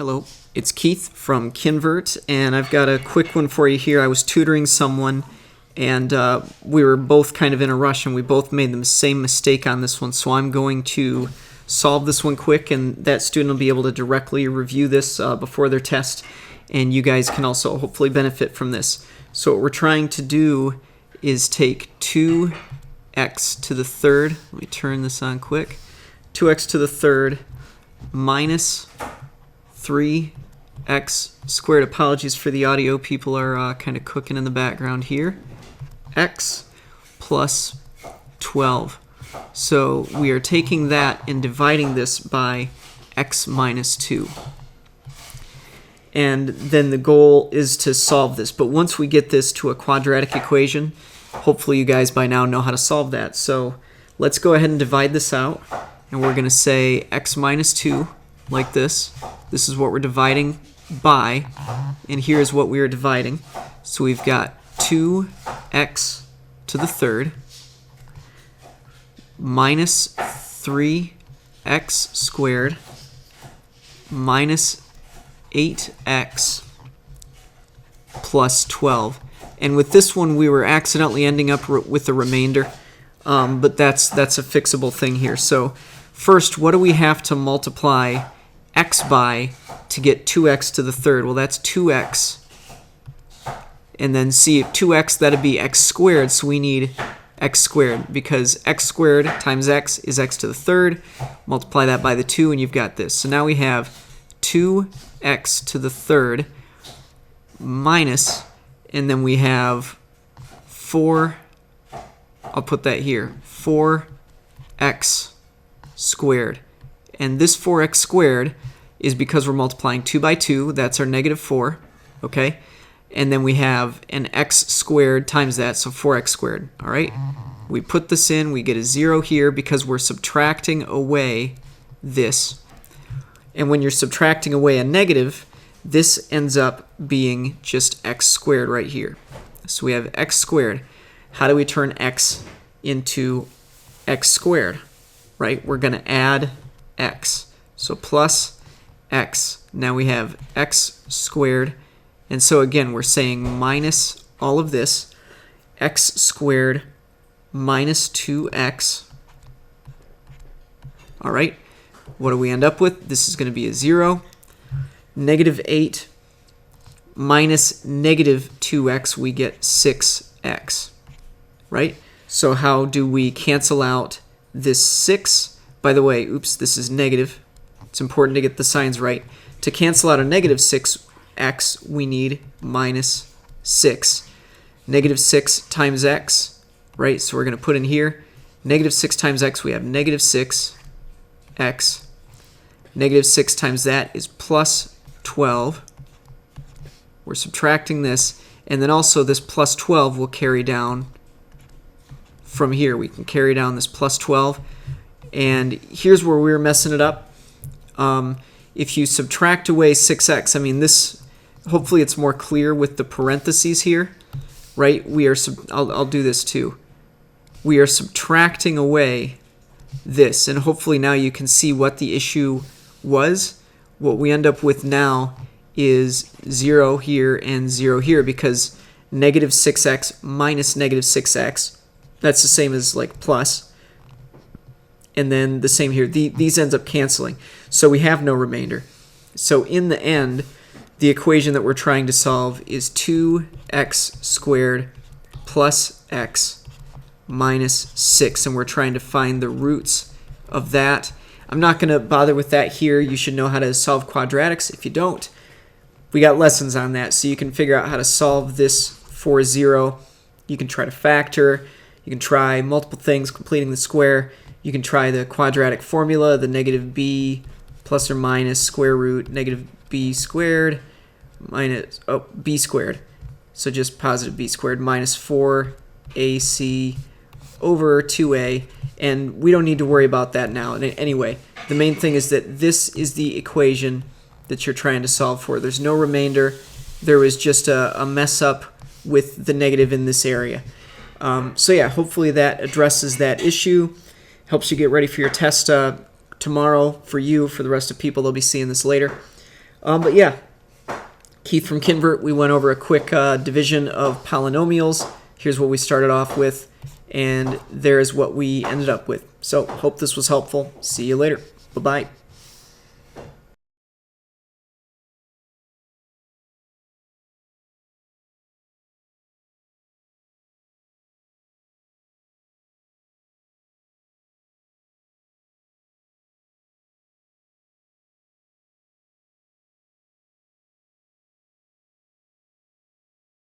Hello, it's Keith from Kinvert, and I've got a quick one for you here. I was tutoring someone, and we were both kind of in a rush, and we both made the same mistake on this one, so I'm going to solve this one quick, and that student will be able to directly review this before their test, and you guys can also hopefully benefit from this. So what we're trying to do is take 2x to the third, let me turn this on quick, 2x to the third minus 3x squared. Apologies for the audio. People are kind of cooking in the background here. X plus 12. So we are taking that and dividing this by x minus 2. And then the goal is to solve this. But once we get this to a quadratic equation, hopefully you guys by now know how to solve that. So let's go ahead and divide this out. And we're going to say x minus 2 like this. This is what we're dividing by, and here's what we are dividing. So we've got 2x to the third minus 3x squared minus 8x plus 12. And with this one, we were accidentally ending up with a remainder, but that's a fixable thing here. So first, what do we have to multiply x by to get 2x to the third? Well, that's 2x. And then see, 2x, that'd be x squared, so we need x squared, because x squared times x is x to the third. Multiply that by the 2, and you've got this. So now we have 2x to the third minus, and then we have 4, I'll put that here, 4x squared. And this 4x squared is because we're multiplying 2 by 2. That's our negative 4. Okay? And then we have an x squared times that, so 4x squared. All right? We put this in. We get a 0 here because we're subtracting away this. And when you're subtracting away a negative, this ends up being just x squared right here. So we have x squared. How do we turn x into x squared? Right? We're going to add x. So plus x. Now we have x squared. And so again, we're saying minus all of this. X squared minus 2x. All right. What do we end up with? This is going to be a 0. Negative 8 minus negative 2x, we get 6x. Right? So how do we cancel out this 6? By the way, oops, this is negative. It's important to get the signs right. To cancel out a negative 6x, we need minus 6. Negative 6 times x, right? So we're going to put in here, negative 6 times x, we have negative 6x. Negative 6 times that is plus 12. We're subtracting this, and then also this plus 12 will carry down from here. We can carry down this plus 12. And here's where we were messing it up. If you subtract away 6x, I mean this, hopefully it's more clear with the parentheses here, right? We are, I'll do this too. We are subtracting away this, and hopefully now you can see what the issue was. What we end up with now is 0 here and 0 here, because negative 6x minus negative 6x, that's the same as like plus. And then the same here. These ends up canceling. So we have no remainder. So in the end, the equation that we're trying to solve is 2x squared plus x minus 6. And we're trying to find the roots of that. I'm not going to bother with that here. You should know how to solve quadratics. If you don't, we got lessons on that. So you can figure out how to solve this for 0. You can try to factor. You can try multiple things, completing the square. You can try the quadratic formula, the negative b plus or minus square root negative b squared minus, b squared. So just positive b squared minus 4ac over 2a. And we don't need to worry about that now. Anyway, the main thing is that this is the equation that you're trying to solve for. There's no remainder. There was just a mess up with the negative in this area. So yeah, hopefully that addresses that issue. Helps you get ready for your test tomorrow for you. For the rest of people, they'll be seeing this later. But yeah, Keith from Kinvert, we went over a quick division of polynomials. Here's what we started off with, and there's what we ended up with. So hope this was helpful. See you later. Bye-bye.